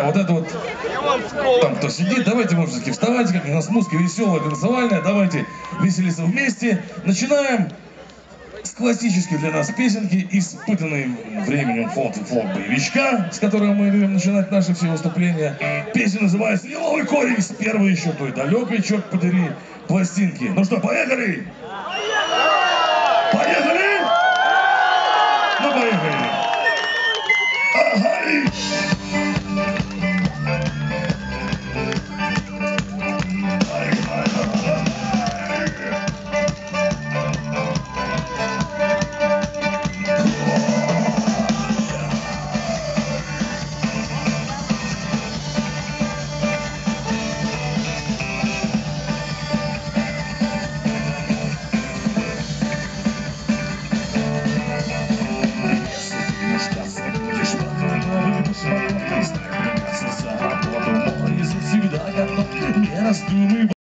а вот это вот, там кто сидит, давайте, мужики, вставайте, как у нас музыка веселая, танцевальная, давайте веселиться вместе. Начинаем с классической для нас песенки, испытанной временем фолк-боевичка, с которого мы любим начинать наши все выступления. Песня называется «Лиловый корень» с первой еще той далекой, черт подери, пластинки. Ну что, поехали? Поехали? Ну, поехали. Ага. Всегда готов, не раздумывай.